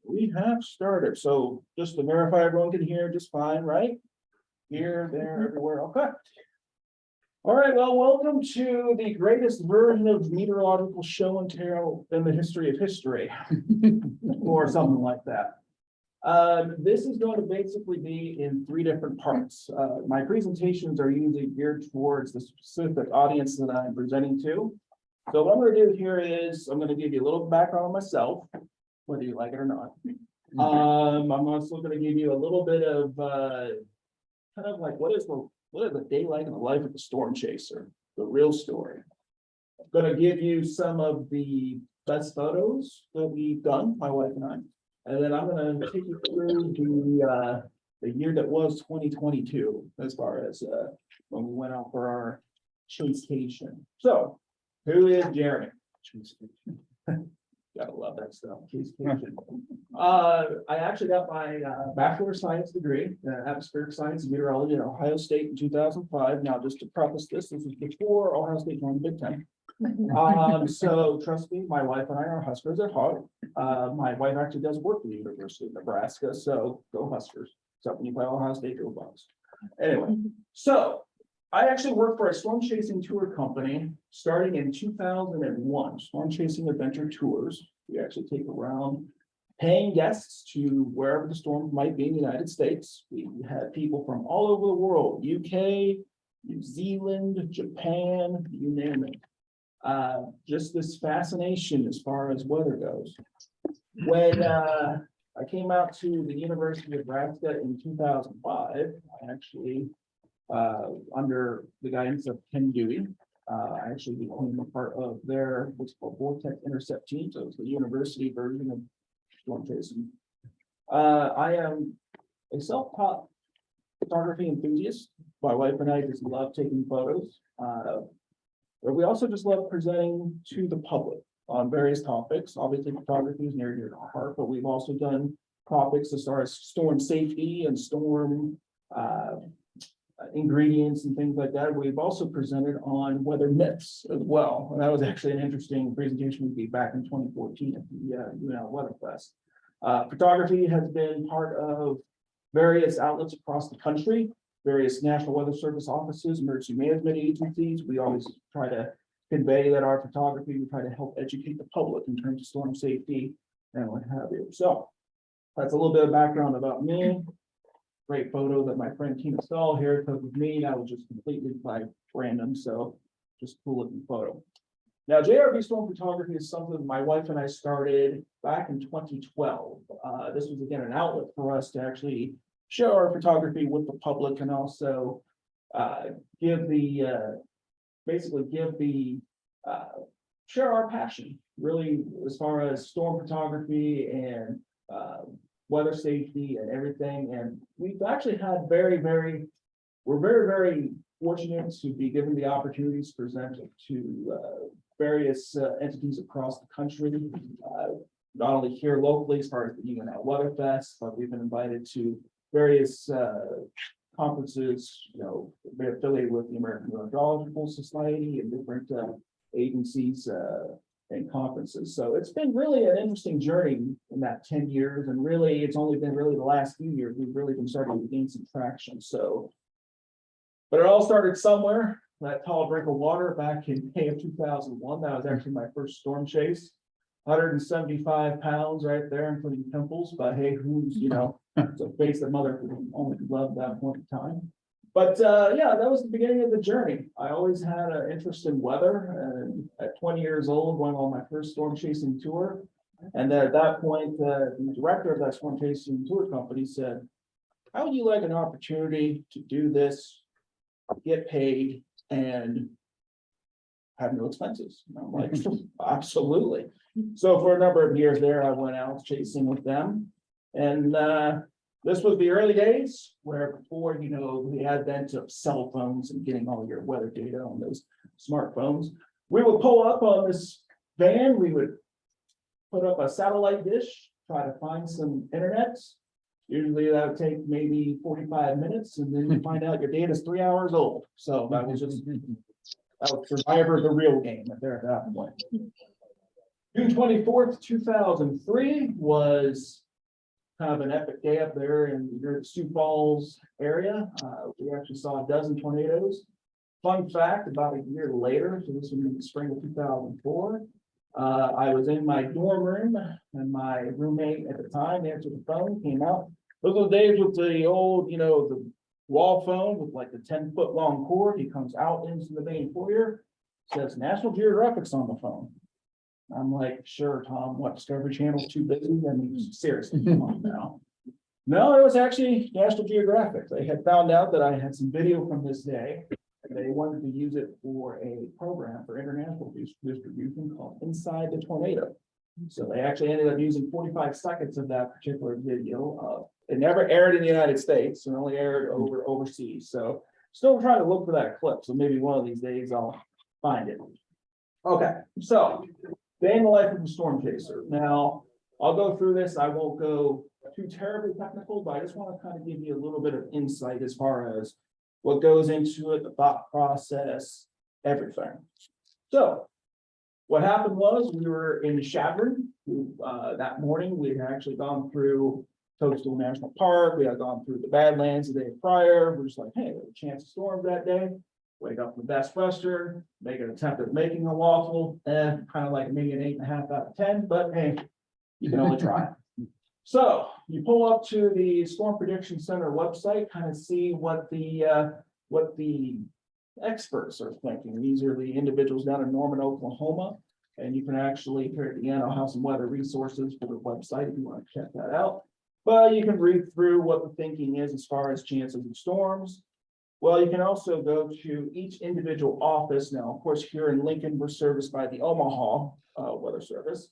We have started, so just to verify everyone can hear just fine, right? Here, there, everywhere, okay. All right, well, welcome to the greatest version of meteorological show and tell in the history of history, or something like that. This is going to basically be in 3 different parts. My presentations are usually geared towards the specific audience that I'm presenting to. So what I'm going to do here is I'm going to give you a little background on myself, whether you like it or not. I'm also going to give you a little bit of kind of like what is the day like in the life of a storm chaser, the real story. I'm going to give you some of the best photos that we've done, my wife and I. And then I'm going to take you through the year that was 2022, as far as when we went out for our chasecation. So, who is Jeremy? Gotta love that stuff. Chasecation. I actually got my Bachelor of Science degree in Atmospheric Science and Meteorology at Ohio State in 2005. Now, just to preface this was before Ohio State joined the Big Ten. So trust me, my wife and I are Huskers at heart. My wife actually does work at the University of Nebraska, so go Huskers. So when you play Ohio State, go Bucks. Anyway, so I actually worked for a storm chasing tour company starting in 2001, Storm Chasing Adventure Tours. We actually take around paying guests to wherever the storm might be in the United States. We had people from all over the world, UK, New Zealand, Japan, you name it. Just this fascination as far as weather goes. When I came out to the University of Nebraska in 2005, I actually, under the guidance of Ken Dewey, I actually became a part of their what's called Vortex Intercept team. So it's the university version of storm chasing. I am a self-taught photography enthusiast. My wife and I just love taking photos. But we also just love presenting to the public on various topics. Obviously, photography is near and dear to our heart, but we've also done topics as far as storm safety and storm ingredients and things like that. We've also presented on weather myths as well. And that was actually an interesting presentation we gave back in 2014 at the UNL Weather Fest. Photography has been part of various outlets across the country. Various National Weather Service offices, emergency management agencies. We always try to convey that our photography, we try to help educate the public in terms of storm safety and what have you. So that's a little bit of background about me. Great photo that my friend Tina Stahl here took with me. That was just completely by random, so just cool looking photo. Now, JRB Storm Photography is something my wife and I started back in 2012. This was again an outlet for us to actually share our photography with the public and also share our passion really as far as storm photography and weather safety and everything. And we've actually had we're very fortunate to be given the opportunities presented to various entities across the country, not only here locally as far as the UNL Weather Fest, but we've been invited to various conferences, we're affiliated with the American Meteorological Society and different agencies and conferences. So it's been really an interesting journey in that 10 years. And really, it's only been really the last few years we've really been starting to gain some traction. So, but it all started somewhere. That tall drink of water back in May of 2001. That was actually my first storm chase. 175 pounds right there, including pimples. But hey, who's, it's a face that mother only loved that point in time. But yeah, that was the beginning of the journey. I always had an interest in weather, and at 20 years old, went on my first storm chasing tour. And at that point, the director of that storm chasing tour company said, "How would you like an opportunity to do this, get paid, and have no expenses?" And I'm like, absolutely. So for a number of years there, I went out chasing with them. And this was the early days where before, the advent of cell phones and getting all your weather data on those smartphones, we would pull up on this van, we would put up a satellite dish, try to find some internet. Usually that would take maybe 45 minutes, and then you find out your data is 3 hours old. So that was just That was Survivor, the real game at there at that point. June 24th, 2003 was kind of an epic day up there in the Sioux Falls area. We actually saw a dozen tornadoes. Fun fact, about a year later, so this was in the spring of 2004, I was in my dorm room and my roommate at the time answered the phone, came out. Those are the days with the old, the wall phone with like the 10-foot long cord. He comes out into the main foyer, says National Geographic's on the phone. I'm like, sure, Tom, what, Discovery Channel's too busy? I mean, seriously, come on now. No, it was actually National Geographic. They had found out that I had some video from this day. And they wanted to use it for a program for international distribution called Inside the Tornado. So they actually ended up using 45 seconds of that particular video. It never aired in the United States and only aired overseas. So still trying to look for that clip. So maybe one of these days I'll find it. Okay, so day in the life of a storm chaser. Now, I'll go through this. I won't go too terribly technical, but I just want to kind of give you a little bit of insight as far as what goes into it, the thought process, everything. So what happened was we were in Chadron that morning. We had actually gone through Toadstool National Park. We had gone through the Badlands the day prior. We're just like, hey, there's a chance of storms that day. Wake up in the Best Western, make an attempt at making a waffle, and kind of like maybe an 8.5 out of 10, but hey, you can only try. So you pull up to the Storm Prediction Center website, kind of see what the experts are thinking. These are the individuals down in Norman, Oklahoma, and you can actually, here at the end, I'll have some weather resources for the website if you want to check that out. But you can read through what the thinking is as far as chances of storms. Well, you can also go to each individual office. Now, of course, here in Lincoln, we're serviced by the Omaha Weather Service,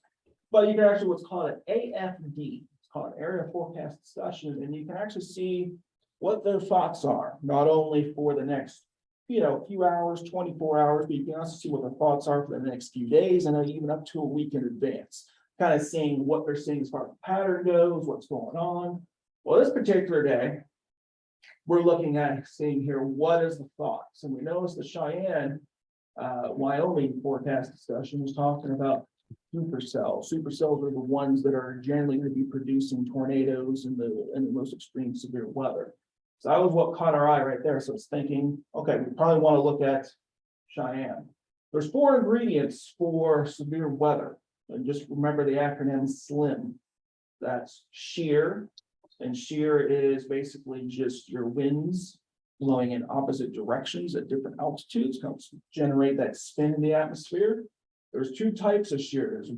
but you can actually what's called an AFD. It's called an Area Forecast Discussion, and you can actually see what their thoughts are, not only for the next, few hours, 24 hours, but you can also see what their thoughts are for the next few days, and even up to a week in advance, kind of seeing what they're seeing as far as the pattern goes, what's going on. Well, this particular day, we're looking at seeing here, what is the thoughts? And we notice the Cheyenne, Wyoming forecast discussion was talking about supercells. Supercells are the ones that are generally going to be producing tornadoes in the most extreme severe weather. So that was what caught our eye right there. So it's thinking, okay, we probably want to look at Cheyenne. There's 4 ingredients for severe weather. And just remember the acronym SLIM. That's shear. And shear is basically just your winds blowing in opposite directions at different altitudes, helps generate that spin in the atmosphere. There's 2 types of shear. There's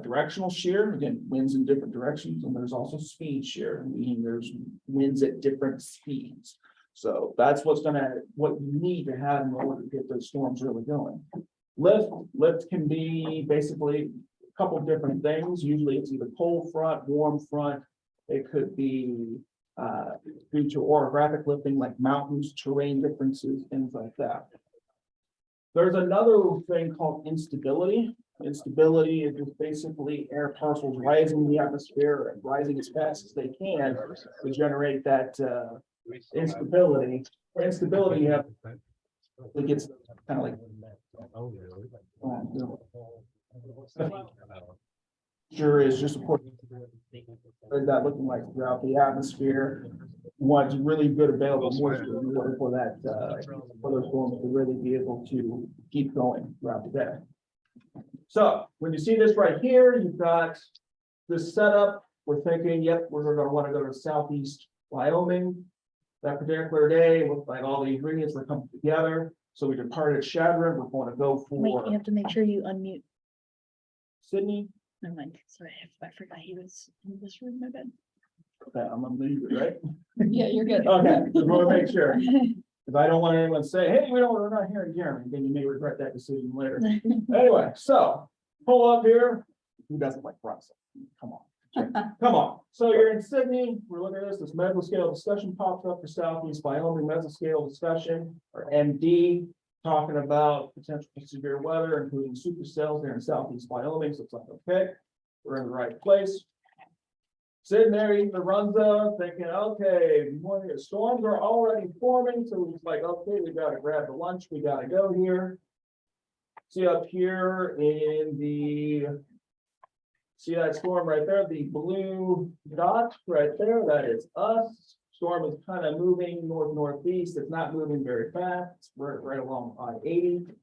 directional shear, again, winds in different directions, and there's also speed shear, meaning there's winds at different speeds. So that's what you need to have in order to get those storms really going. Lift can be basically a couple of different things. Usually it's either cold front, warm front. It could be due to orographic lifting like mountains, terrain differences, things like that. There's another thing called instability. Instability is just basically air parcels rising in the atmosphere and rising as fast as they can to generate that instability. For instability, you have it gets kind of like sure is just important. What is that looking like throughout the atmosphere? Want really good available moisture in order for that for those storms to really be able to keep going throughout the day. So when you see this right here, you've got this setup. We're thinking, yep, we're going to want to go to southeast Wyoming. That particular day, with like all the ingredients are coming together. So we departed Chadron. We're going to go for. Wait, you have to make sure you unmute Sydney. Never mind. Sorry, I forgot he was in this room. My bad. Okay, I'm gonna leave it, right? Yeah, you're good. Okay, just want to make sure. Because I don't want anyone to say, hey, we're not hearing Jeremy. Then you may regret that decision later. Anyway, so pull up here. Who doesn't like process? Come on. Come on. So you're in Sydney. We're looking at this mesoscale discussion pops up for Southeast Wyoming mesoscale discussion, or MD, talking about potential for severe weather, including supercells there in Southeast Wyoming. So it's like, okay, we're in the right place. Sitting there eating the runza, thinking, okay, morning storms are already forming. So it's like, okay, we got to grab the lunch. We got to go here. See up here in the, see that storm right there, the blue dot right there, that is us. Storm is kind of moving northeast. It's not moving very fast. It's right along I-80.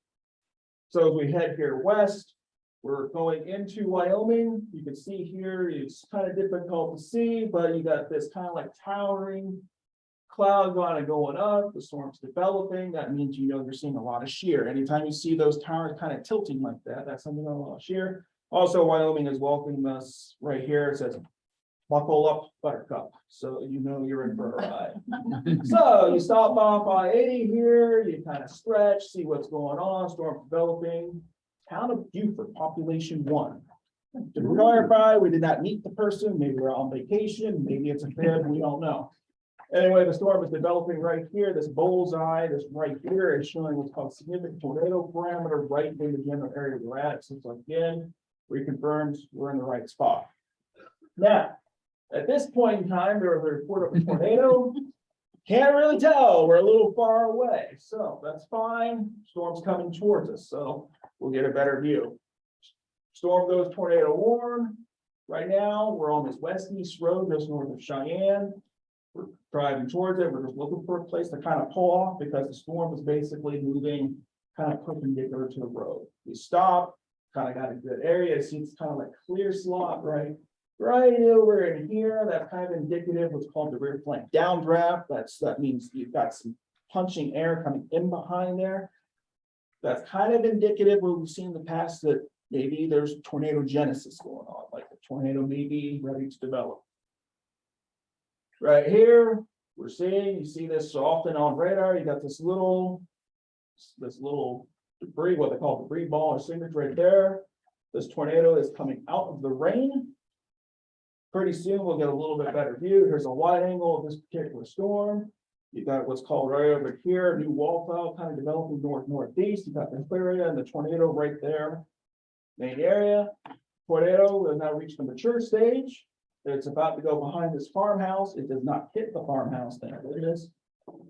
So as we head here west, we're going into Wyoming. You can see here, it's kind of difficult to see, but you got this kind of like towering cloud going up. The storm's developing. That means you're seeing a lot of shear. Anytime you see those towers kind of tilting like that, that's something a lot of shear. Also, Wyoming is welcoming us right here. It says, "Buckle up, Buttercup." So you're in for a ride. So you stop off I-80 here. You kind of stretch, see what's going on. Storm developing. Town of Beaufort, population 1. To clarify, we did not meet the person. Maybe we're on vacation. Maybe it's a fib. We don't know. Anyway, the storm is developing right here. This bullseye, this right here is showing what's called significant tornado parameter right in the general area we're at. So it's again, reconfirms we're in the right spot. Now, at this point in time, there was a report of a tornado. Can't really tell. We're a little far away. So that's fine. Storm's coming towards us. So we'll get a better view. Storm goes tornado warn. Right now, we're on this west-east road just north of Cheyenne. We're driving towards it. We're just looking for a place to kind of pull off because the storm is basically moving kind of perpendicular to the road. We stop, kind of got a good area. See, it's kind of like clear slot right over in here. That's kind of indicative of what's called the rear flank downdraft. That means you've got some punching air coming in behind there. That's kind of indicative of what we've seen in the past that maybe there's tornado genesis going on, like the tornado may be ready to develop. Right here, you see this so often on radar, you got this little debris, what they call debris ball or signature right there. This tornado is coming out of the rain. Pretty soon we'll get a little bit better view. Here's a wide angle of this particular storm. You got what's called right over here, new wall cloud kind of developing northeast. You got this area and the tornado right there. Main area. Tornado has now reached the mature stage. It's about to go behind this farmhouse. It does not hit the farmhouse. Thank goodness.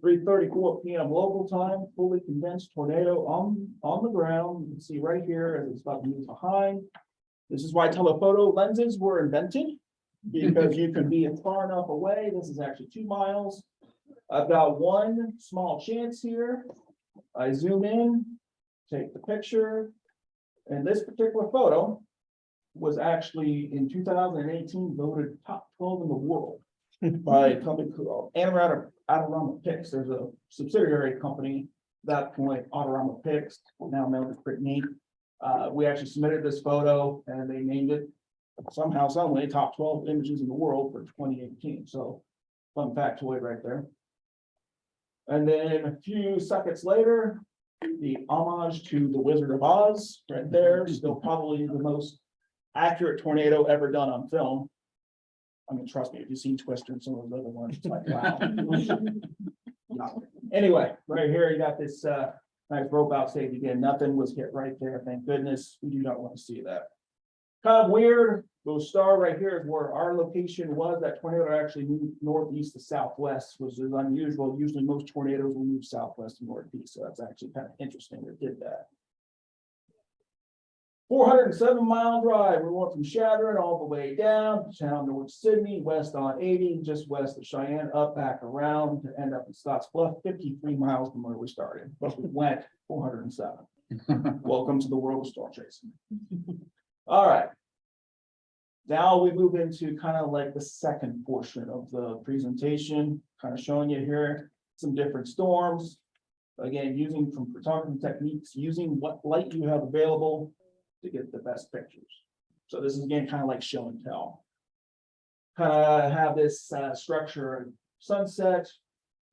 3:34 p.m. local time, fully condensed tornado on the ground. You can see right here as it's about to move behind. This is why telephoto lenses were invented, because you can be far enough away. This is actually 2 miles. I've got one small chance here. I zoom in, take the picture, and this particular photo was actually in 2018 voted top 12 in the world by a company called Adorama Pix. There's a subsidiary company at that point, Adorama Pix, now known as Brittany. We actually submitted this photo and they named it somehow, someway, top 12 images in the world for 2018. So fun factoid right there. And then a few seconds later, the homage to the Wizard of Oz right there, still probably the most accurate tornado ever done on film. I mean, trust me, if you've seen Twister and some of those other ones, it's like, wow. Anyway, right here, you got this nice rope out stage again. Nothing was hit right there. Thank goodness. We do not want to see that. Kind of weird. Little star right here is where our location was. That tornado actually moved northeast to southwest, which is unusual. Usually most tornadoes will move southwest to northeast. So that's actually kind of interesting that it did that. 407-mile drive. We went from Shattering all the way down to town North Sydney, west on 80, just west of Cheyenne, up back around to end up in Scottsbluff, 53 miles from where we started, but we went 407. Welcome to the world of storm chasing. All right. Now we move into kind of like the second portion of the presentation, kind of showing you here some different storms. Again, using from photography techniques, using what light you have available to get the best pictures. So this is again kind of like show and tell. Kind of have this structure sunset.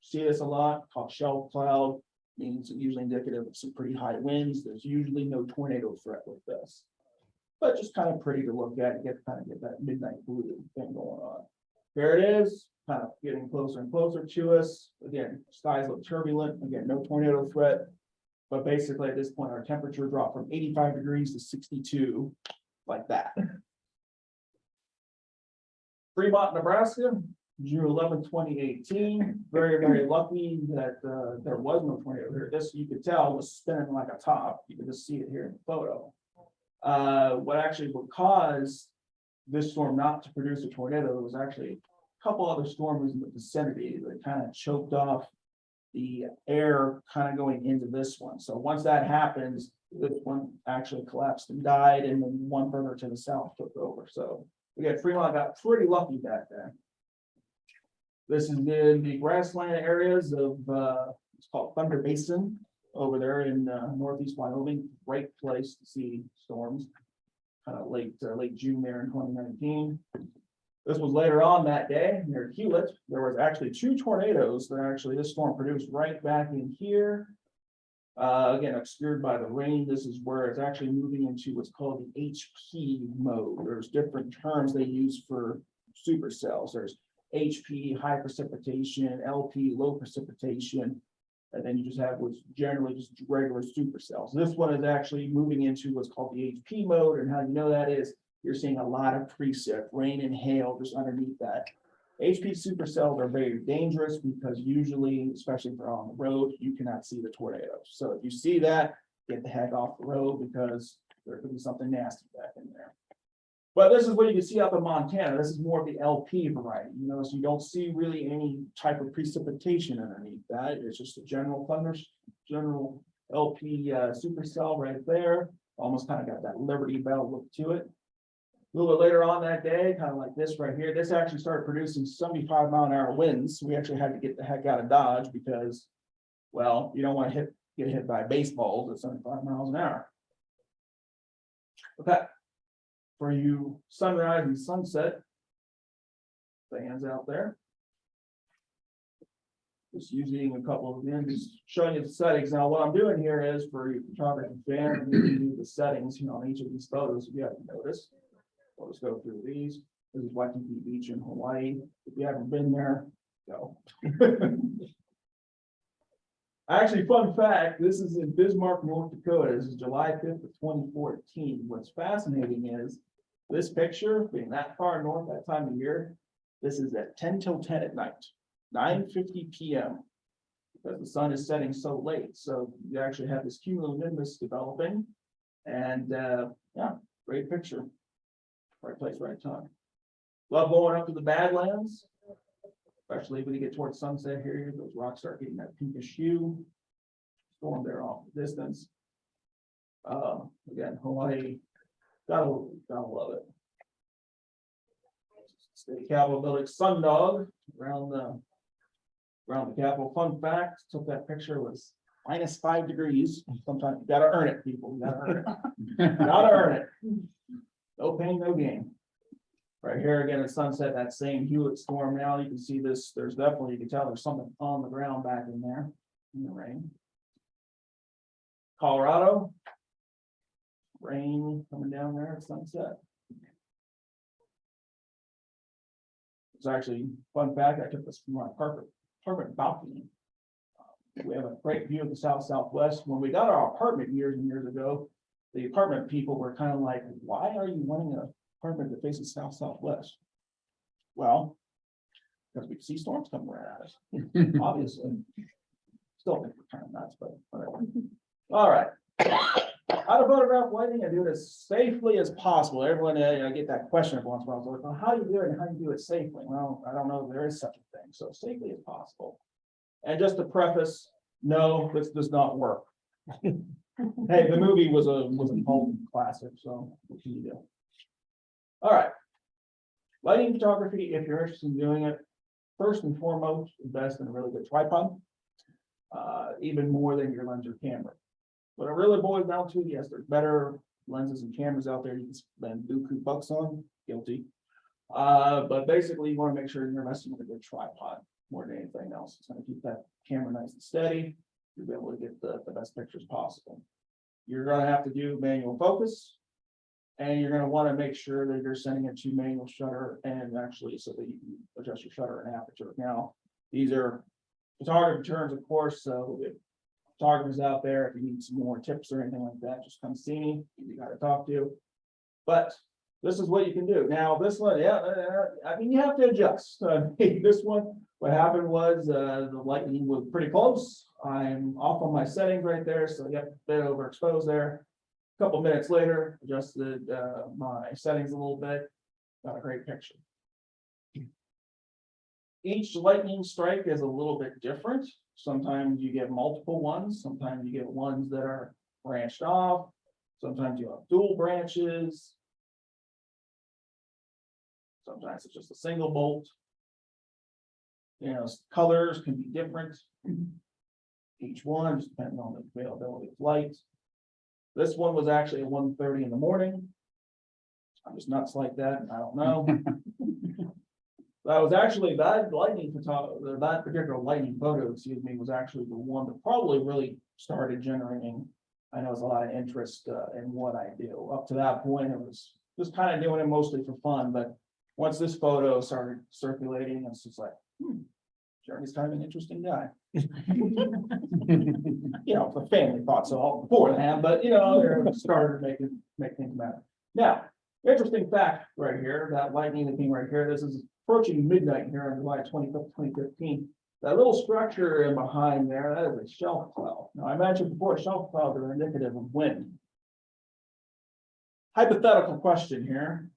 See this a lot, called shell cloud. Means usually indicative of some pretty high winds. There's usually no tornado threat with this, but just kind of pretty to look at. You get that midnight blue thing going on. There it is, kind of getting closer and closer to us. Again, skies look turbulent. Again, no tornado threat. But basically at this point, our temperature dropped from 85 degrees to 62, like that. Fremont, Nebraska, June 11, 2018. Very, very lucky that there was no tornado here. This, you could tell, was spinning like a top. You can just see it here in the photo. What actually would cause this storm not to produce a tornado was actually a couple other storms in the vicinity that kind of choked off the air kind of going into this one. So once that happens, this one actually collapsed and died, and then one further to the south took over. So we got Fremont got pretty lucky back there. This is in the grassland areas of it's called Thunder Basin over there in northeast Wyoming. Great place to see storms. Kind of late June there in 2019. This was later on that day near Hewlett. There was actually 2 tornadoes that actually this storm produced right back in here. Again, obscured by the rain. This is where it's actually moving into what's called the HP mode. There's different terms they use for supercells. There's HP, high precipitation, LP, low precipitation, and then you just have what's generally just regular supercells. This one is actually moving into what's called the HP mode, and how you know that is you're seeing a lot of precip, rain and hail just underneath that. HP supercells are very dangerous because usually, especially if they're on the road, you cannot see the tornadoes. So if you see that, get the heck off the road because there could be something nasty back in there. But this is what you can see up in Montana. This is more of the LP variety. You notice you don't see really any type of precipitation underneath that. It's just a general general LP supercell right there. Almost kind of got that Liberty Bell look to it. A little bit later on that day, kind of like this right here, this actually started producing 75-mile-an-hour winds. We actually had to get the heck out of Dodge because, well, you don't want to get hit by baseballs at 75 miles an hour. Okay. For you sunrise and sunset fans out there, just using a couple of them, just showing you the settings. Now, what I'm doing here is for your photography fan, I'm going to do the settings, on each of these photos. If you haven't noticed, we'll just go through these. This is Waikiki Beach in Hawaii. If you haven't been there, go. Actually, fun fact, this is in Bismarck, North Dakota. This is July 5th of 2014. What's fascinating is this picture being that far north that time of year, this is at 10 till 10 at night, 9:50 p.m. because the sun is setting so late. So you actually have this cumulonimbus developing, and yeah, great picture. Right place, right time. Love going up to the Badlands, especially when you get towards sunset here. Those rocks start getting that pinkish hue. Storm there off the distance. Again, Hawaii, gotta love it. State Capitol building, Sundog around the Capitol. Fun fact: took that picture, was -5 degrees. Sometimes you gotta earn it, people. You gotta earn it. Gotta earn it. No pain, no gain. Right here again at sunset, that same Hewlett storm. Now you can see this. There's definitely, you can tell there's something on the ground back in there in the rain. Colorado, rain coming down there at sunset. It's actually fun fact. I took this from my apartment balcony. We have a great view of the southwest. When we got our apartment years and years ago, the apartment people were kind of like, "Why are you wanting an apartment that faces southwest?" Well, because we see storms coming right at us. Obviously, still think we're kind of nuts, but whatever. All right. How to photograph lighting and do it as safely as possible. Everyone, I get that question every once in a while. Like, well, how do you do it and how do you do it safely? Well, I don't know if there is such a thing. So safely as possible. And just to preface, no, this does not work. Hey, the movie was a cult classic, so what can you do? All right. Lighting photography, if you're interested in doing it, first and foremost, invest in a really good tripod, even more than your lens or camera. What it really boils down to, yes, there's better lenses and cameras out there you can spend buku bucks on, guilty. But basically you want to make sure you're investing in a good tripod more than anything else. It's going to keep that camera nice and steady. You'll be able to get the best pictures possible. You're going to have to do manual focus, and you're going to want to make sure that you're sending it to manual shutter and actually so that you can adjust your shutter and aperture. Now, these are photography terms, of course, so if photographers out there, if you need some more tips or anything like that, just come see me. You got to talk to. But this is what you can do. Now, this one, yeah, I mean, you have to adjust. This one, what happened was, the lightning was pretty close. I'm off on my settings right there, so you have a bit overexposed there. A couple minutes later, adjusted, my settings a little bit, got a great picture. Each lightning strike is a little bit different. Sometimes you get multiple ones, sometimes you get ones that are branched off. Sometimes you have dual branches. Sometimes it's just a single bolt. You know, colors can be different. Each one, just depending on the availability of light. This one was actually at 1:30 in the morning. I'm just nuts like that, I don't know. That was actually, that lightning photography, that particular lightning photo, excuse me, was actually the one that probably really started generating. I know it's a lot of interest in what I do. Up to that point, it was just kind of doing it mostly for fun, but once this photo started circulating, it's just like, Jeremy's kind of an interesting guy. You know, the family thought so all beforehand, but you know, they started make things matter. Now, interesting fact right here, that lightning that came right here, this is approaching midnight here on July 25th, 2015. That little structure in behind there, that is a shelf cloud. Now, I mentioned before, shelf clouds are indicative of wind. Hypothetical question here.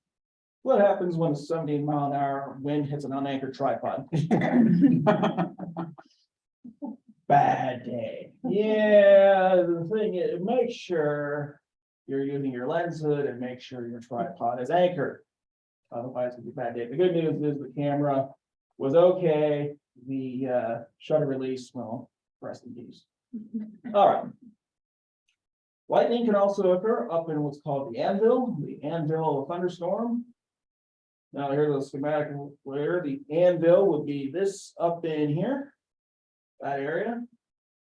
What happens when a 17-mile-an-hour wind hits an unanchored tripod? Bad day. Yeah, the thing is, make sure you're using your lens hood and make sure your tripod is anchored. Otherwise, it's a bad day. The good news is the camera was okay. The shutter release, well, rest in peace. All right. Lightning can also occur up in what's called the anvil of a thunderstorm. Now here's a schematic where the anvil would be this up in here, that area.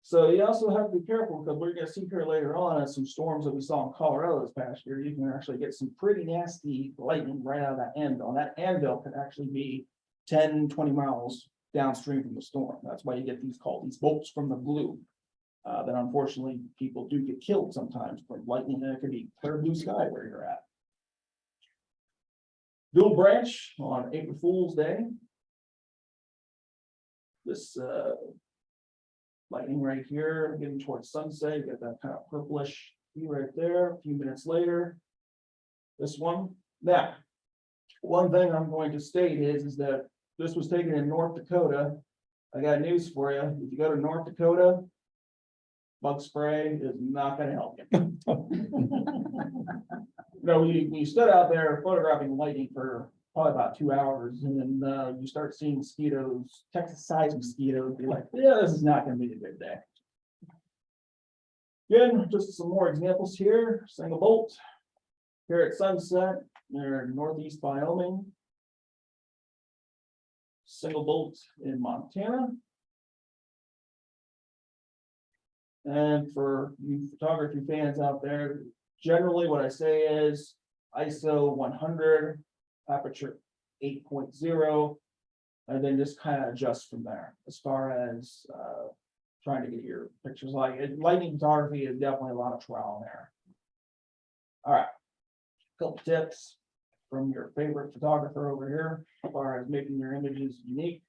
So you also have to be careful because we're going to see here later on some storms that we saw in Colorado this past year. You can actually get some pretty nasty lightning right out of that anvil. And that anvil can actually be 10, 20 miles downstream from the storm. That's why you get these called these bolts from the blue. That unfortunately people do get killed sometimes from lightning, and it could be clear blue sky where you're at. Dual branch on April Fool's Day. This lightning right here, getting towards sunset, you got that kind of purplish hue right there. A few minutes later, this one. Now, one thing I'm going to state is that this was taken in North Dakota. I got news for you. If you go to North Dakota, bug spray is not going to help you. No, we stood out there photographing lightning for probably about 2 hours, and then you start seeing mosquitoes, Texas-sized mosquitoes. Be like, yeah, this is not going to be a good day. Again, just some more examples here. Single bolt here at sunset near northeast Wyoming. Single bolt in Montana. And for you photography fans out there, generally what I say is ISO 100, aperture 8.0, and then just kind of adjust from there as far as trying to get your pictures. Like lightning photography is definitely a lot of trial and error. All right, couple tips from your favorite photographer over here as far as making your images unique.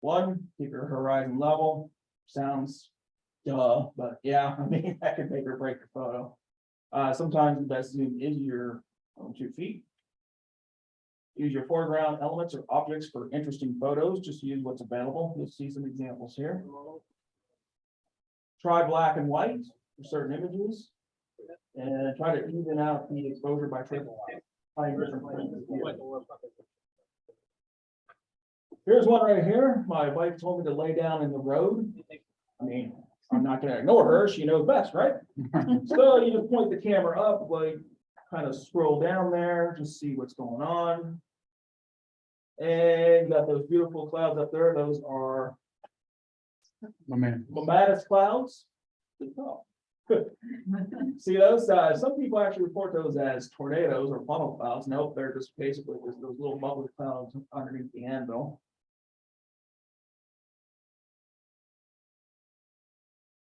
One, keep your horizon level. Sounds duh, but yeah, I mean, that could make or break your photo. Sometimes the best zoom is your 2 feet. Use your foreground elements or objects for interesting photos. Just use what's available. You'll see some examples here. Try black and white for certain images, and try to even out the exposure by trying different things. Here's one right here. My wife told me to lay down in the road. I mean, I'm not going to ignore her. She knows best, right? So you just point the camera up, like kind of scroll down there, just see what's going on. And you got those beautiful clouds up there. Those are Momatis clouds. Oh, good. See those? Some people actually report those as tornadoes or funnel clouds. Nope, they're just basically just those little bubbly clouds underneath the anvil.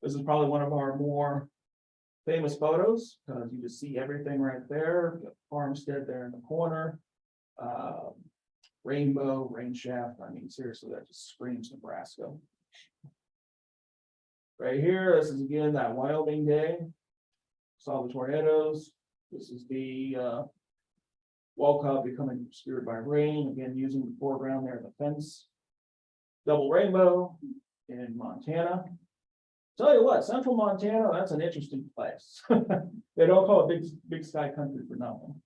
This is probably one of our more famous photos, because you just see everything right there. Got farmstead there in the corner. Rainbow, rain shaft. I mean, seriously, that just screams Nebraska. Right here, this is again that Wyoming day. Saw the tornadoes. This is the wall cloud becoming obscured by rain. Again, using the foreground there, the fence. Double rainbow in Montana. Tell you what, central Montana, that's an interesting place. They don't call it big sky country for nothing.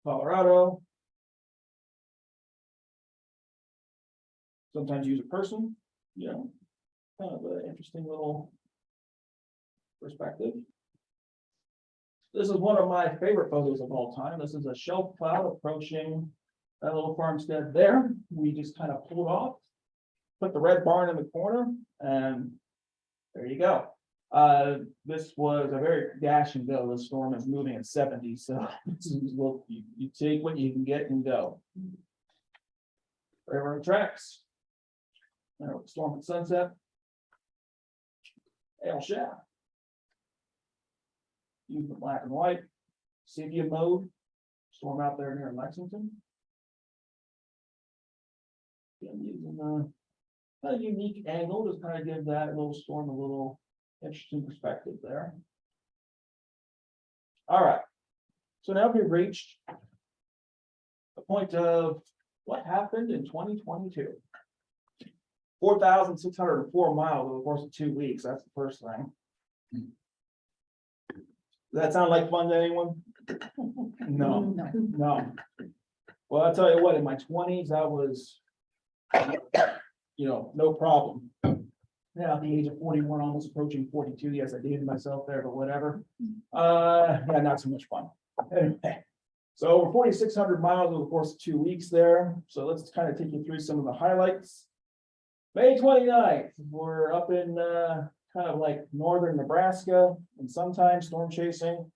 Colorado. Sometimes use a person, you know, kind of an interesting little perspective. This is one of my favorite photos of all time. This is a shelf cloud approaching that little farmstead there. We just kind of pulled off, put the red barn in the corner, and there you go. This was a very dash and go. The storm is moving at 70, so well, you take what you can get and go. Railroad tracks. Storm at sunset. Ale shaft. Use the black and white. Sepia mode. Storm out there near Lexington. I'm using a unique angle to kind of give that little storm a little interesting perspective there. All right. So now we've reached the point of what happened in 2022. 4,604 miles over the course of 2 weeks. That's the first thing. Does that sound like fun to anyone? No. Well, I'll tell you what, in my 20s, that was, no problem. Now, at the age of 41, almost approaching 42, yes, I dated myself there, but whatever. Yeah, not so much fun. Anyway, so over 4,600 miles over the course of 2 weeks there. So let's kind of take you through some of the highlights. May 29th, we're up in kind of like northern Nebraska, and sometimes storm chasing.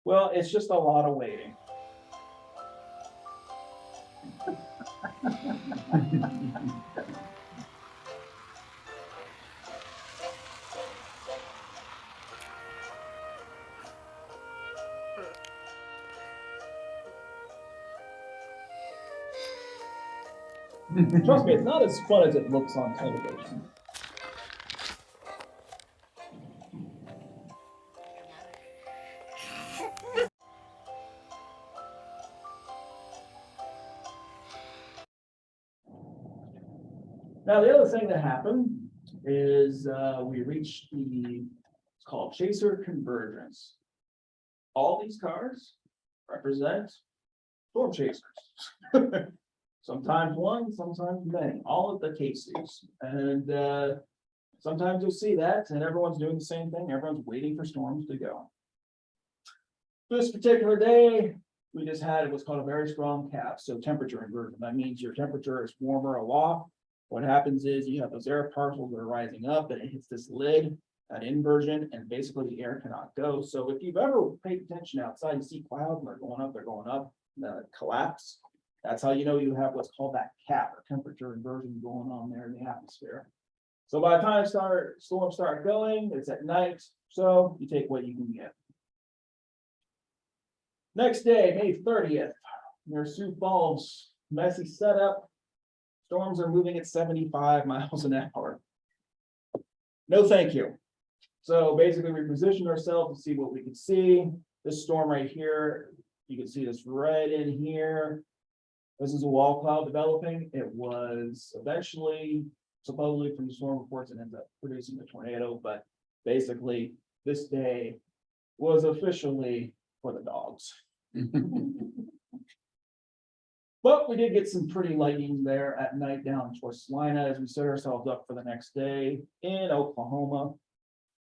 Well, it's just a lot of waiting. Trust me, it's not as fun as it looks on television. Now, the other thing that happened is we reached it's called Chaser Convergence. All these cars represent storm chasers. Sometimes one, sometimes many, all of the cases. And sometimes you'll see that and everyone's doing the same thing. Everyone's waiting for storms to go. This particular day, we just had what's called a very strong cap. So temperature inversion. That means your temperature is warmer aloft. What happens is you have those air particles that are rising up and it hits this lid, that inversion, and basically the air cannot go. So if you've ever paid attention outside, you see clouds and they're going up, collapse. That's how you know you have what's called that cap or temperature inversion going on there in the atmosphere. So by the time storms start going, it's at night. So you take what you can get. Next day, May 30th, near Sioux Falls, messy setup. Storms are moving at 75 miles an hour. No, thank you. So basically we positioned ourselves to see what we could see. This storm right here, you can see this right in here. This is a wall cloud developing. It was eventually, supposedly from the storm reports, it ended up producing a tornado, but basically this day was officially for the dogs. But we did get some pretty lightning there at night down towards Salina as we set ourselves up for the next day in Oklahoma.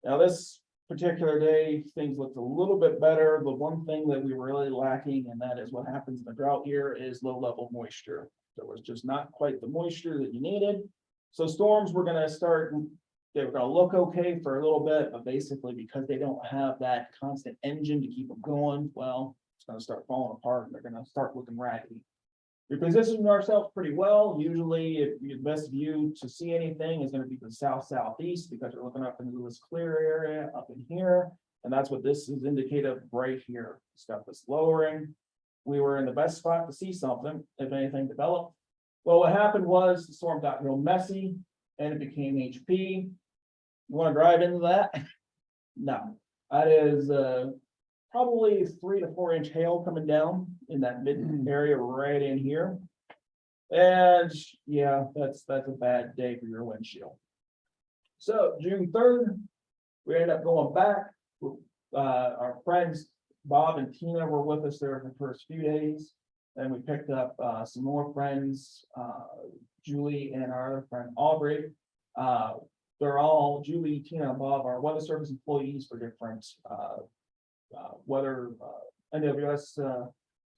Now this particular day, things looked a little bit better. The one thing that we were really lacking, and that is what happens in the drought here, is low level moisture. There was just not quite the moisture that you needed. So storms were going to start, they were going to look okay for a little bit, but basically because they don't have that constant engine to keep them going, well, it's going to start falling apart and they're going to start looking raggedy. We positioned ourselves pretty well. Usually, if the best view to see anything is going to be the southeast because you're looking up into this clear area up in here. And that's what this is indicative right here. Stuff is lowering. We were in the best spot to see something, if anything developed. Well, what happened was the storm got real messy and it became HP. You want to drive into that? No, that is probably 3 to 4 inch hail coming down in that mid area right in here. And yeah, that's a bad day for your windshield. So June 3rd, we ended up going back. Our friends Bob and Tina were with us there for the first few days. Then we picked up some more friends, Julie and our other friend Aubrey. They're all Julie, Tina, and Bob are weather service employees for different weather NWS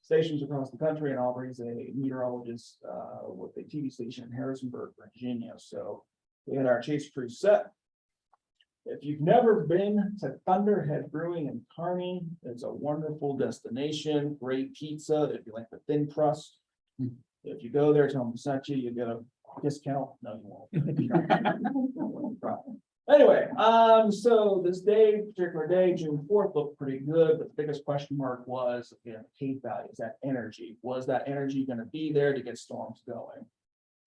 stations across the country, and Aubrey's a meteorologist with a TV station in Harrisonburg, Virginia. So we had our chase crew set. If you've never been to Thunderhead Brewing in Kearney, it's a wonderful destination. Great pizza if you like the thin crust. If you go there, tell them to sent you, you get a discount. No, you won't. Anyway, so this particular day, June 4th, looked pretty good, but the biggest question mark was, again, K value, is that energy? Was that energy going to be there to get storms going?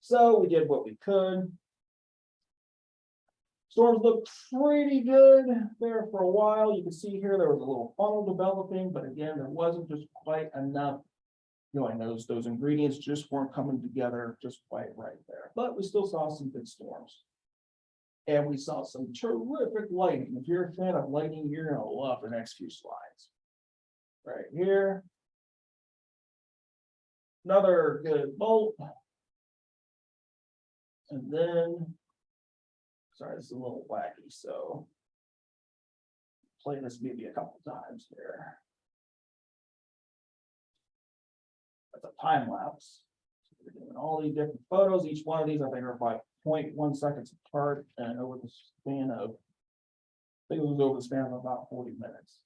So we did what we could. Storms looked pretty good there for a while. You can see here there was a little funnel developing, but again, there wasn't just quite enough going. Those ingredients just weren't coming together just quite right there. But we still saw some good storms. And we saw some terrific lighting. If you're a fan of lighting, you're going to love the next few slides. Right here. Another good bolt. And then, sorry, this is a little wacky, so play this maybe a couple times here. That's a time lapse. So we're doing all these different photos. Each one of these, I think, are about 0.1 seconds apart, and over the span of, I think it was over the span of about 40 minutes.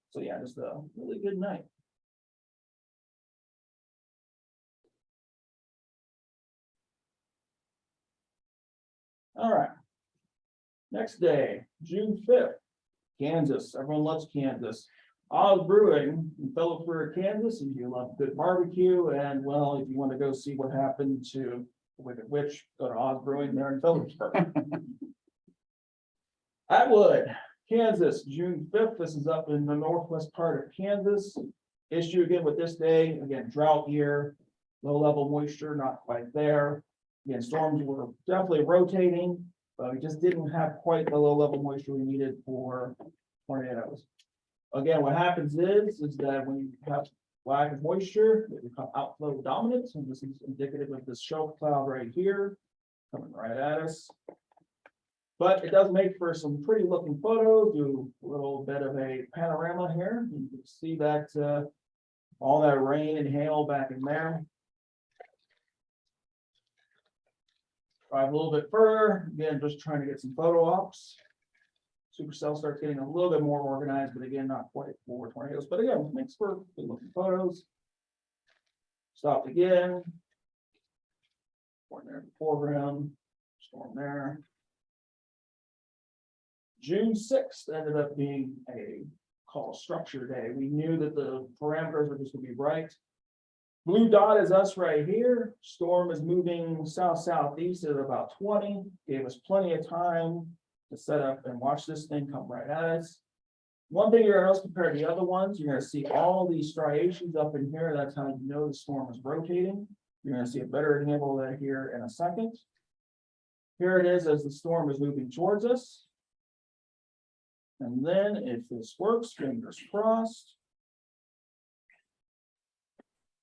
So yeah, just a really good night. All right. Next day, June 5th, Kansas. Everyone loves Kansas. Oz Brewing in Phillipsburg, Kansas, and you love good barbecue. And well, if you want to go see what happened to Wicked Witch, go to Oz Brewing there in Phillipsburg. Atwood, Kansas, June 5th. This is up in the northwest part of Kansas. Issue again with this day, again, drought year, low level moisture, not quite there. Again, storms were definitely rotating, but we just didn't have quite the low level moisture we needed for tornadoes. Again, what happens is that when you have lack of moisture, it becomes outflow dominant. And this is indicative of this shelf cloud right here coming right at us. But it does make for some pretty looking photos. Do a little bit of a panorama here. You can see that all that rain and hail back in there. Drive a little bit further. Again, just trying to get some photo ops. Supercell starts getting a little bit more organized, but again, not quite for tornadoes. But again, makes for good looking photos. Stopped again. Storm there in the foreground. Storm there. June 6th ended up being a call structure day. We knew that the parameters were just going to be right. Blue dot is us right here. Storm is moving south-southeast at about 20. Gave us plenty of time to set up and watch this thing come right at us. One thing you're going to notice compared to the other ones, you're going to see all these striations up in here. That's how you know the storm is rotating. You're going to see a better example of that here in a second. Here it is as the storm is moving towards us. And then if this works, fingers crossed.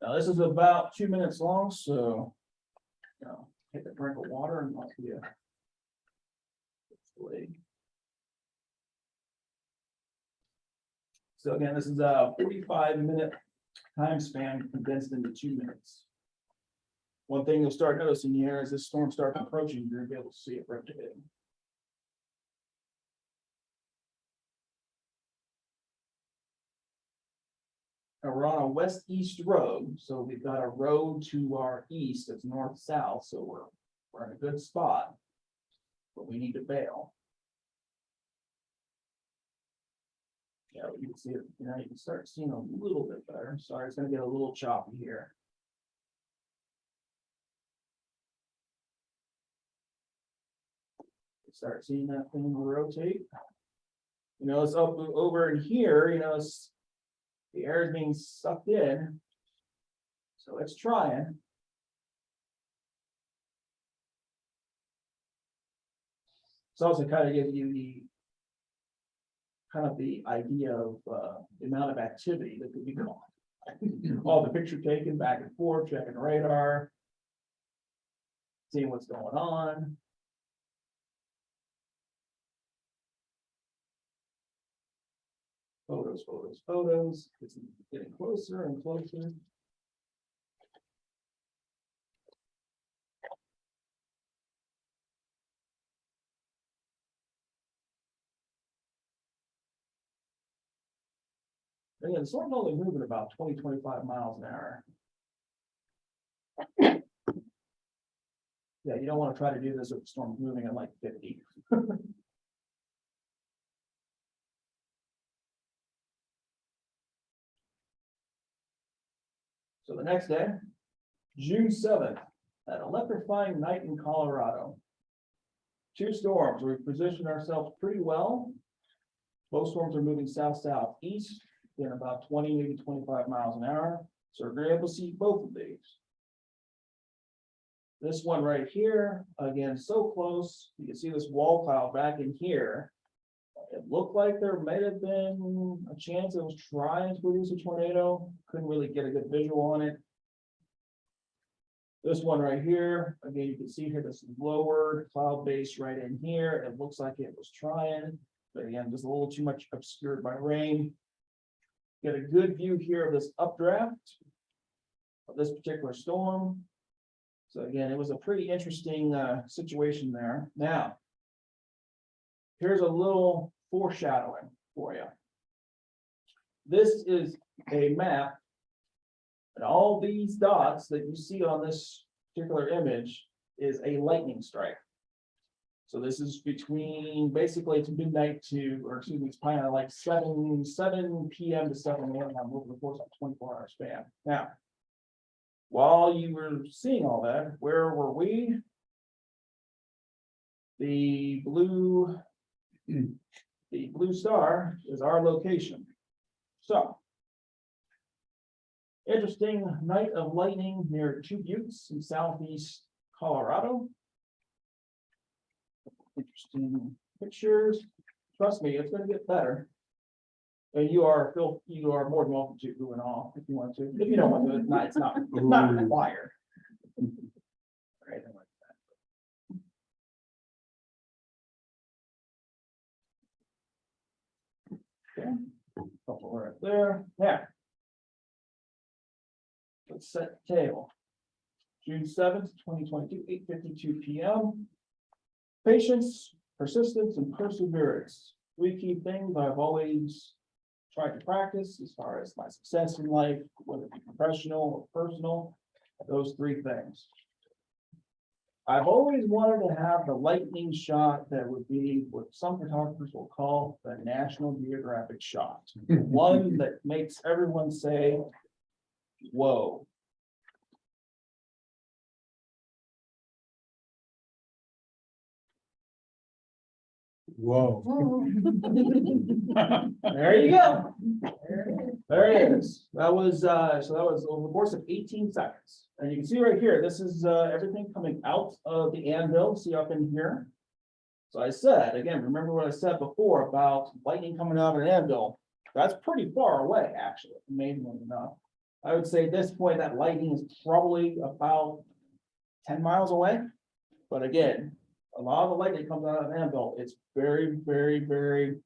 Now this is about 2 minutes long, so take a drink of water and let you. So again, this is a 45-minute time span condensed into 2 minutes. One thing you'll start noticing here as this storm starts approaching, you're gonna be able to see it rotating. And we're on a west-east road, so we've got a road to our east that's north-south, so we're in a good spot. But we need to bail. Yeah, you can see it, you know, you can start seeing a little bit better. Sorry, it's gonna get a little choppy here. Start seeing that thing rotate. You know, it's up over in here, you know, it's the air is being sucked in. So it's trying. It's also kind of gives you the idea of the amount of activity that could be going on. All the picture taken back and forth, checking radar, seeing what's going on. Photos, photos, photos. It's getting closer and closer. Again, the storm's only moving about 20-25 miles an hour. Yeah, you don't want to try to do this if the storm's moving at like 50. So the next day, June 7th, an electrifying night in Colorado. 2 storms. We've positioned ourselves pretty well. Both storms are moving south-southeast in about 20, maybe 25 miles an hour. So we're able to see both of these. This one right here, again, so close. You can see this wall cloud back in here. It looked like there might have been a chance it was trying to produce a tornado. Couldn't really get a good visual on it. This one right here, again, you can see here this lower cloud base right in here. It looks like it was trying, but again, just a little too much obscured by rain. Get a good view here of this updraft of this particular storm. So again, it was a pretty interesting situation there. Now, here's a little foreshadowing for you. This is a map, and all these dots that you see on this particular image is a lightning strike. So this is between, basically it's midnight to, or excuse me, it's kind of like 7 p.m. to 7 a.m. over the course of a 24-hour span. Now, while you were seeing all that, where were we? The blue star is our location. So, interesting night of lightning near 2 buttes in southeast Colorado. Interesting pictures. Trust me, it's going to get better. And you are more than welcome to do it all if you want to. If you don't want to, it's not required. Right, okay. Couple right there. Yeah. Let's set the table. June 7th, 2022, 8:52 p.m. Patience, persistence, and perseverance. 3 key things I've always tried to practice as far as my success in life, whether it be professional or personal, those 3 things. I've always wanted to have the lightning shot that would be what some photographers will call the National Geographic shot. One that makes everyone say, whoa. Whoa. There you go. There it is. That was over the course of 18 seconds. And you can see right here, this is everything coming out of the anvil. See up in here. So I said, again, remember what I said before about lightning coming out of an anvil. That's pretty far away, actually, amazingly enough. I would say at this point that lightning is probably about 10 miles away. But again, a lot of the light that comes out of an anvil, it's very, very, very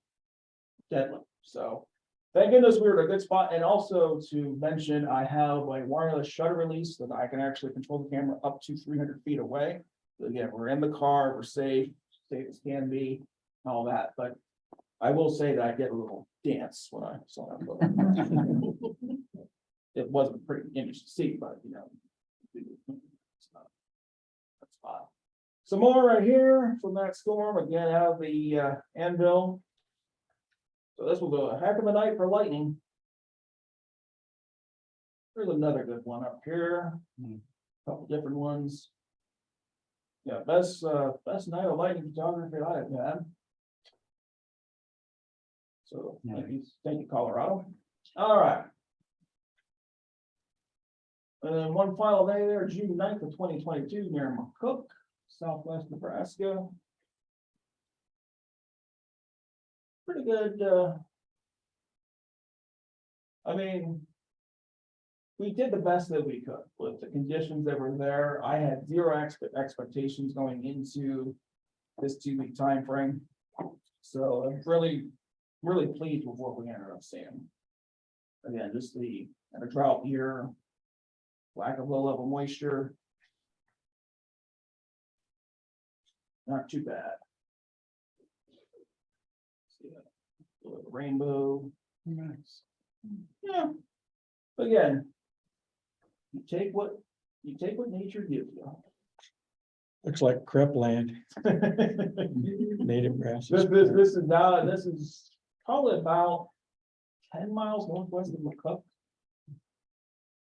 deadly. So thank goodness we were at a good spot. And also to mention, I have a wireless shutter release that I can actually control the camera up to 300 feet away. So again, we're in the car, we're safe as can be, all that. But I will say that I did a little dance when I saw that photo. it wasn't a pretty image to see, but you know. That's fine. Some more right here from that storm, again, out of the anvil. So this will go a heck of a night for lightning. There's another good one up here. Couple different ones. Yeah, best night of lightning photography I've had. So thank you, Colorado. All right. And then one final day there, June 9th of 2022, near McCook, Southwest Nebraska. Pretty good. I mean, we did the best that we could with the conditions that were there. I had zero expectations going into this 2-week time frame. So I'm really pleased with what we ended up seeing. Again, just the a drought year, lack of low level moisture. Not too bad. See that little rainbow. Nice. Yeah. Again, you take what nature gives you. Looks like crep land, native grasses. This is probably about 10 miles northwest of McCook.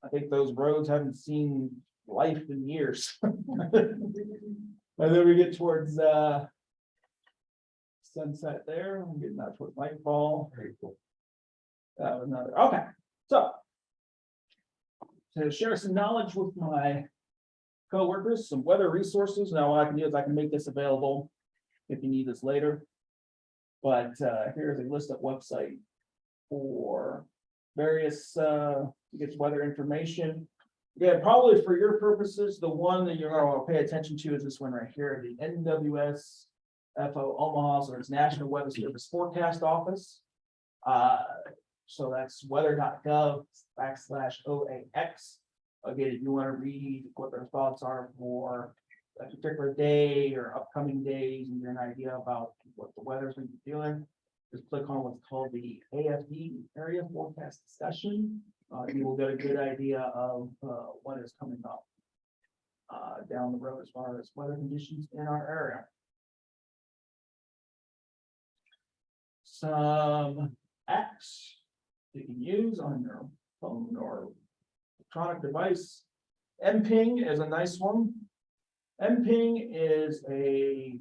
I think those roads haven't seen life in years. And then we get towards sunset there. I'm getting out towards nightfall. Very cool. Another okay. So to share some knowledge with my co-workers, some weather resources. Now what I can do is I can make this available if you need this later. But here's a list of website for various weather information. Yeah, probably for your purposes, the one that you're going to pay attention to is this one right here, the NWS FO Omaha, so it's National Weather Service Forecast Office. So that's weather.gov/OAX. Again, if you want to read what their thoughts are for a particular day or upcoming days and get an idea about what the weather's going to be doing, just click on what's called the AFD Area Forecast Discussion. You will get a good idea of what is coming up down the road as far as weather conditions in our area. Some apps you can use on your phone or electronic device. MPing is a nice one. MPing is a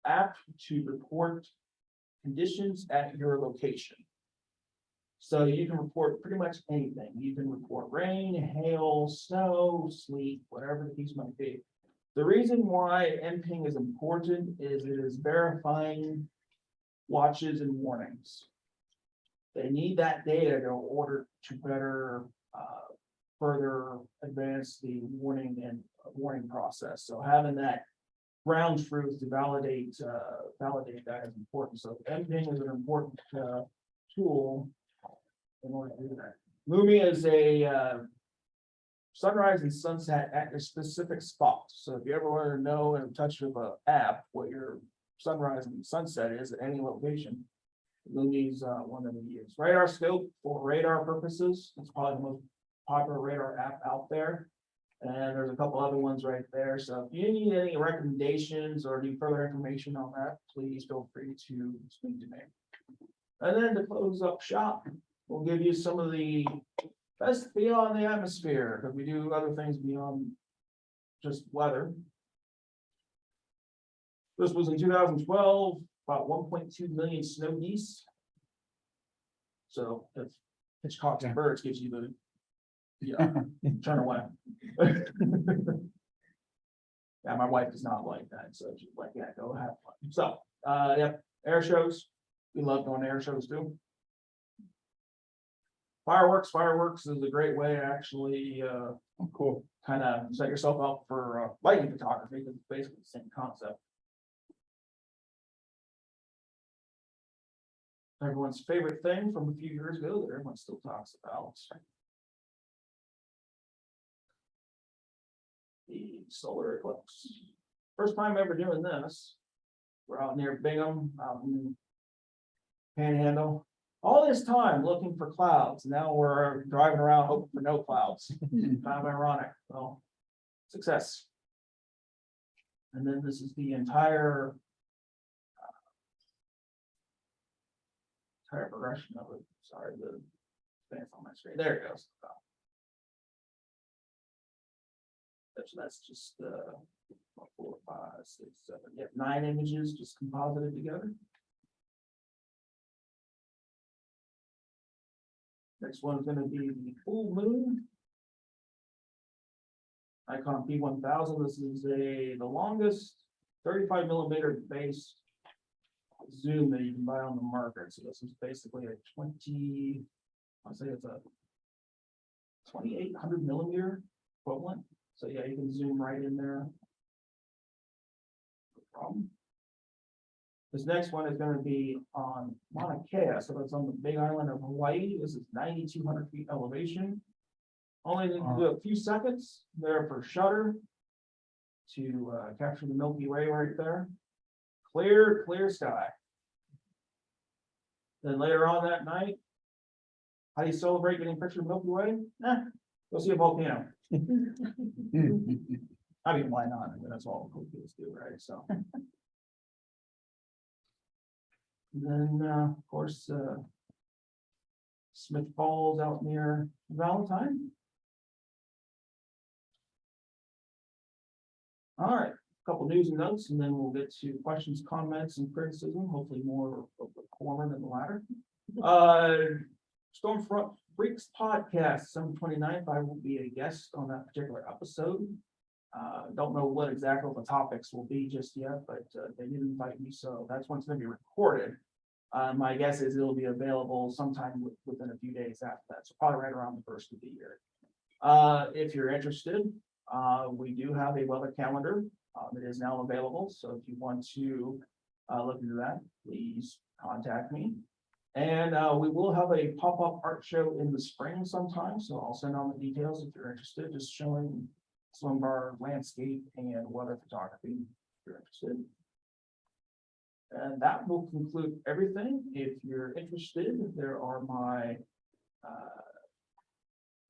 app to report conditions at your location. So you can report pretty much anything. You can report rain, hail, snow, sleet, whatever the case might be. The reason why MPing is important is it is verifying watches and warnings. They need that data in order to better further advance the warning process. So having that ground truth to validate that is important. So MPing is an important tool in order to do that. Lumi is a sunrise and sunset at a specific spot. So if you ever want to know and touch with an app what your sunrise and sunset is at any location, Lumi's one that we use. Radar Scope for radar purposes. It's probably the most popular radar app out there. And there's a couple other ones right there. So if you need any recommendations or need further information on that, please feel free to speak to me. And then to close up shop, we'll give you some of the best beyond the atmosphere, because we do other things beyond just weather. This was in 2012, about 1.2 million snow geese. So if Hitchcock's and birds gives you the turn away. Yeah, my wife does not like that, so she's like, yeah, go have fun. So, yeah, air shows. We love going to air shows too. Fireworks is a great way to actually Cool. kind of set yourself up for lightning photography, because it's basically the same concept. Everyone's favorite thing from a few years ago that everyone still talks about. The solar eclipse. First time ever doing this. We're out near Bingham, out in Panhandle. all this time looking for clouds. Now we're driving around hoping for no clouds. Kind of ironic. Well, success. And then this is the entire progression of it. Sorry, the span's on my screen. There it goes. So that's just 4, 5, 6, 7, yeah, 9 images just composited together. Next one's going to be the full moon. Icon P1000. This is the longest 35 millimeter base zoom that you can buy on the market. So this is basically a 20, I'll say it's a 2800 millimeter equivalent. So yeah, you can zoom right in there. No problem. This next one is going to be on Mauna Kea, so that's on the big island of Hawaii. This is 9,200 feet elevation. Only need to do a few seconds there for shutter to capture the Milky Way right there. Clear, clear sky. Then later on that night, how do you celebrate getting a picture of Milky Way? Go see a volcano. I mean, why not? I mean, that's all cool kids do, right? So. And then, of course, Smith Falls out near Valentine. All right, a couple news and notes, and then we'll get to questions, comments, and criticism. Hopefully, more of the former than the latter. Stormfront Freaks podcast, December 29th. I will be a guest on that particular episode. Don't know what exactly the topics will be just yet, but they did invite me, so that's when it's going to be recorded. My guess is it'll be available sometime within a few days after that, so probably right around the first of the year. If you're interested, we do have a weather calendar that is now available, so if you want to look into that, please contact me. And we will have a pop-up art show in the spring sometime, so I'll send on the details if you're interested, just showing some of our landscape and weather photography if you're interested. And that will conclude everything. If you're interested, there are my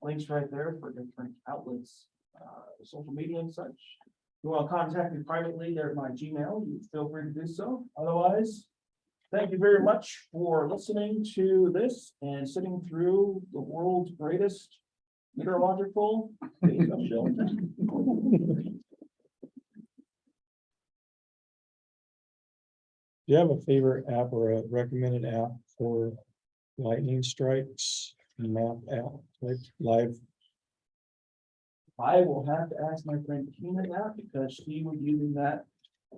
links right there for different outlets, social media and such. If you want to contact me privately, there's my Gmail. You feel free to do so. Otherwise, thank you very much for listening to this and sitting through the world's greatest meteorological show. Do you have a favorite app or a recommended app for lightning strikes and map app, like live? I will have to ask my friend Tina that because she was using that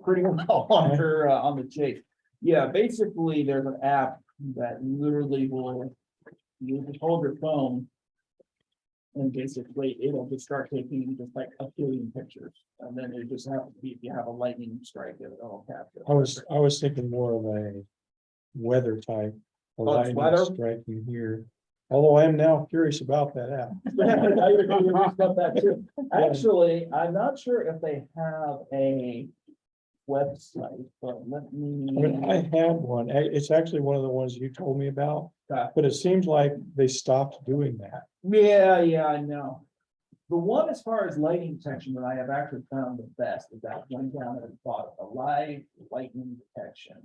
pretty well on her on the Chase. Yeah, basically there's an app that literally will, you just hold your phone and basically it'll just start taking just like a billion pictures. And then it just have to be, if you have a lightning strike, it'll capture. I was thinking more of a weather type. Or Oh, it's lightning weather? striking here. Although I am now curious about that app. Now you're gonna read about that too. Actually, I'm not sure if they have a website, but let I mean, me. I had one. It's actually one of the ones you told me about, Okay. but it seems like they stopped doing that. Yeah, I know. The one as far as lighting detection that I have actually found the best is that one down at the bottom, the live lightning detection.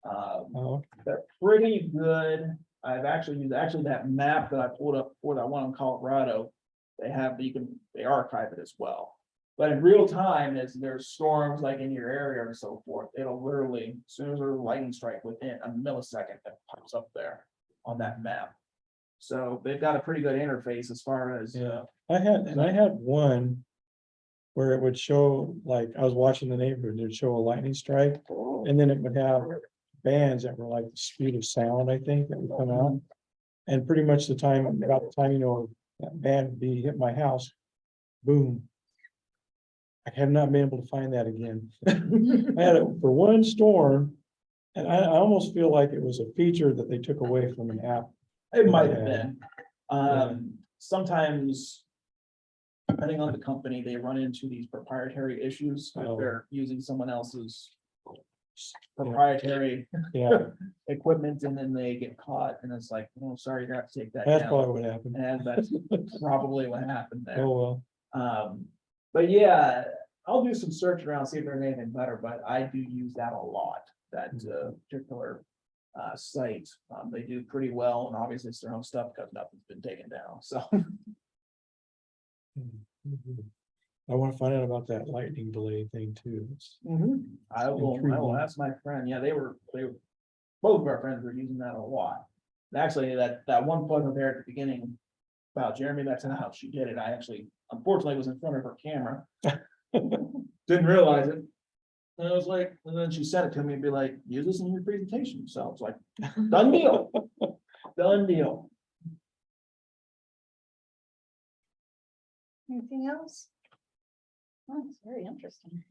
Oh, They're pretty good. I've actually used that map that I pulled up for that one in Colorado. They archive it as well. But in real time, as there's storms like in your area and so forth, it'll literally, as soon as there's a lightning strike within a millisecond, it pops up there on that map. So they've got a pretty good interface as far as yeah. I had one where it would show, like, I was watching the neighborhood, it'd show a lightning strike, and then it would have bands that were like the speed of sound, I think, that would come out. And pretty much about the time, you know, that band would be hit my house, boom. I have not been able to find that again. I had it for one storm, and I almost feel like it was a feature that they took away from an app. it might have Yeah. been. Sometimes, depending on the company, they run into these proprietary issues if Oh. they're using someone else's proprietary Yeah, equipment, and then they get caught, and it's like, oh, sorry, you're gonna have to take that that's down. probably what happened. And that's probably what happened there. Oh, well, But yeah, I'll do some search around, see if there's anything better, but I do use that a lot, that particular site. They do pretty well, and obviously it's their own stuff because nothing's been taken down, so. I want to find out about that lightning delay thing too. I will Intriguing. ask my friend, yeah, they were, both of our friends were using that a lot. And actually, that one photo there at the beginning about Jeremy, that's how she did it. I actually, unfortunately, was in front of her camera. Didn't realize it. And I was like, and then she sent it to me and be like, use this in your presentation. So it's like, done deal. Done deal. Anything else? Oh, it's very interesting.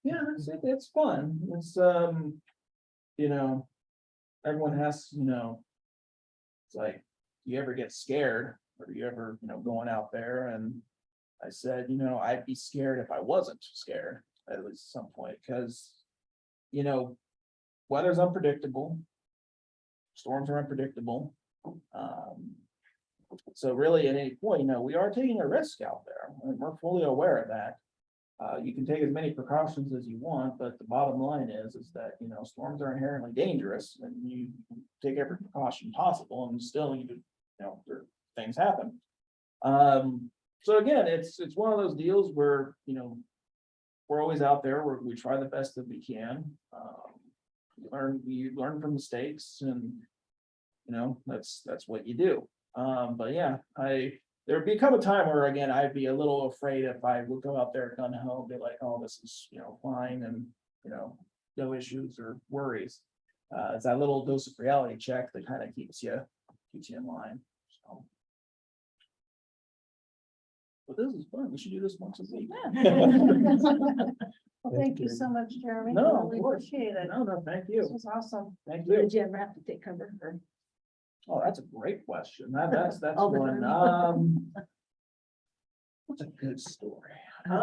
Yeah, it's fun. It's, you know, everyone has, it's like, do you ever get scared? Or do you ever, going out there? And I said, I'd be scared if I wasn't scared, at least some point, because, weather's unpredictable. Storms are unpredictable. So really, at any point, we are taking a risk out there, and we're fully aware of that. You can take as many precautions as you want, but the bottom line is that, storms are inherently dangerous, and you take every precaution possible, and still things happen. So again, it's one of those deals where, we're always out there where we try the best that we can. You learn from mistakes, and, that's what you do. But yeah, there'd become a time where, again, I'd be a little afraid if I would go out there gun ho and be like, oh, this is, fine, and, no issues or worries. It's that little dose of reality check that kind of keeps you in line. So. But this is fun. We should do this once a week. Well, thank you so much, Jeremy. No, of Really course. appreciate it. No, thank This you. was awesome. Thank you. Did you ever have to take cover for? Oh, that's a great question. That's All the one. time. What's a good story? And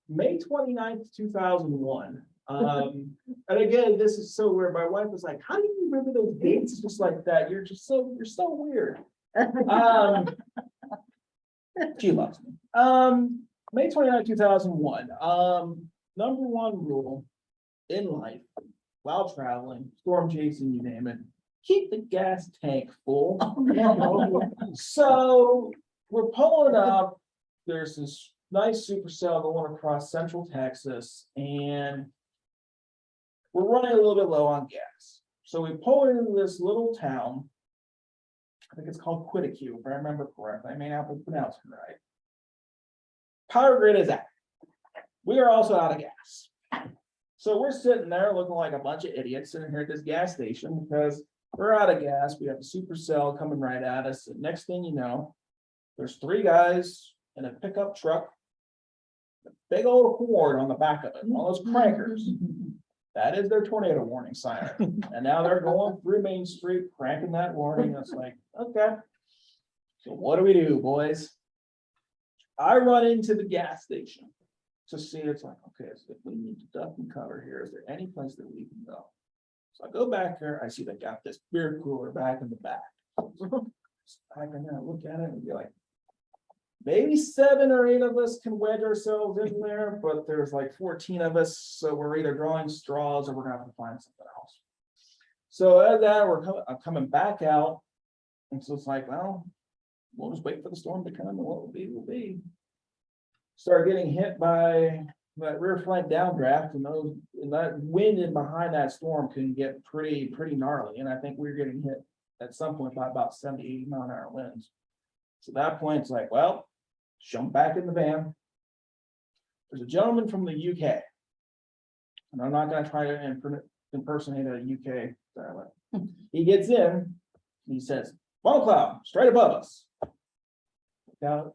May 29th, 2001. And again, this is so weird. My wife was like, how do you remember those dates just like that? You're so weird. She loves me. May 29th, 2001. Number one rule in life, while traveling, storm chasing, you name it, keep the gas tank full. So we're pulling up. There's this nice supercell going across central Texas, and we're running a little bit low on gas. So we pull into this little town. I think it's called Quitique, if I remember correctly. I may not be pronouncing it right. Power grid is out. We are also out of gas. So we're sitting there looking like a bunch of idiots sitting here at this gas station because we're out of gas. We have a supercell coming right at us. And next thing you know, there's three guys in a pickup truck, a big old horn on the back of it, all those crankers. That is their tornado warning siren. And now they're going through Main Street, cranking that warning. It's like, okay. So what do we do, boys? I run into the gas station to see, it's like, okay, so if we need to duck and cover here, is there any place that we can go? So I go back there, I see they got this beer cooler back in the back. I can now look at it and be like, maybe 7 or 8 of us can wedge ourselves in there, but there's like 14 of us, so we're either drawing straws or we're gonna have to find something else. So at that, I'm coming back out, and so it's like, well, we'll just wait for the storm to come, and what will be will be. Start getting hit by that rear flank downdraft, and that wind in behind that storm can get pretty gnarly. And I think we were getting hit at some point by about 70, 80 mile-an-hour winds. So at that point, it's like, well, jump back in the van. There's a gentleman from the UK, and I'm not going to try to impersonate a UK dialect. He gets in, and he says, "Funnel cloud straight above us." Now,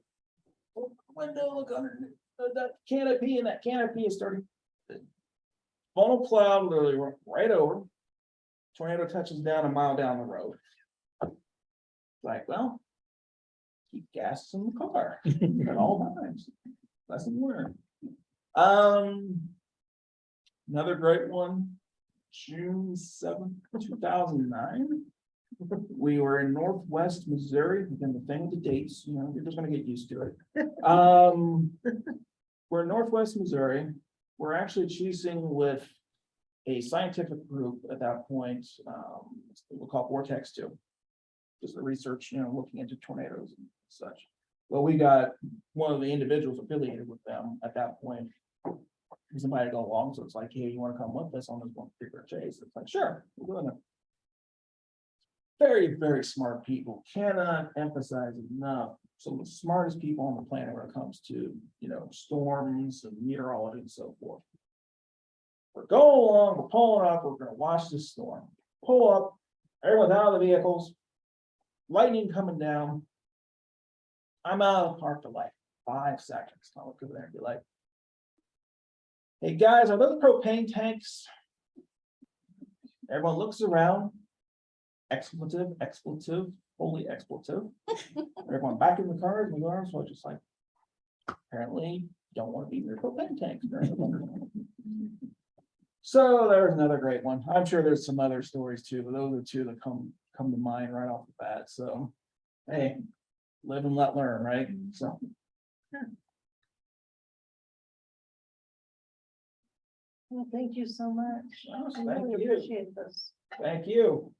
look out the window, look under that canopy, and that canopy is starting. Funnel cloud literally went right over. Tornado touches down a mile down the road. Like, well, keep gas in the car at all times. Lesson learned. Another great one, June 7th, 2009. We were in Northwest Missouri, again, the thing with the dates, you know, you're just gonna get used to it. We're in Northwest Missouri. We're actually choosing with a scientific group at that point, we'll call Vortex 2. Just the research, you know, looking into tornadoes and such. Well, we got one of the individuals affiliated with them at that point. Somebody to go along, so it's like, hey, you want to come with us on this one particular chase? It's like, sure, we're doing it. Very, very smart people. Cannot emphasize enough. Some of the smartest people on the planet when it comes to, you know, storms and meteorology and so forth. We're going along, we're pulling up, we're gonna watch this storm. Pull up, everyone's out of the vehicles. Lightning coming down. I'm out of the park for like 5 seconds. I'll look over there and be like, hey guys, are those propane tanks? Everyone looks around. Expletive, expletive, holy expletive. Everyone back in the cars, we are, so just like, apparently don't want to be in your propane tanks during the thunderstorm. So there's another great one. I'm sure there's some other stories too, but those are two that come to mind right off the bat. So, hey, live and let learn, right? So. Well, thank you so much. Oh, I thank really you. appreciate this. Thank you.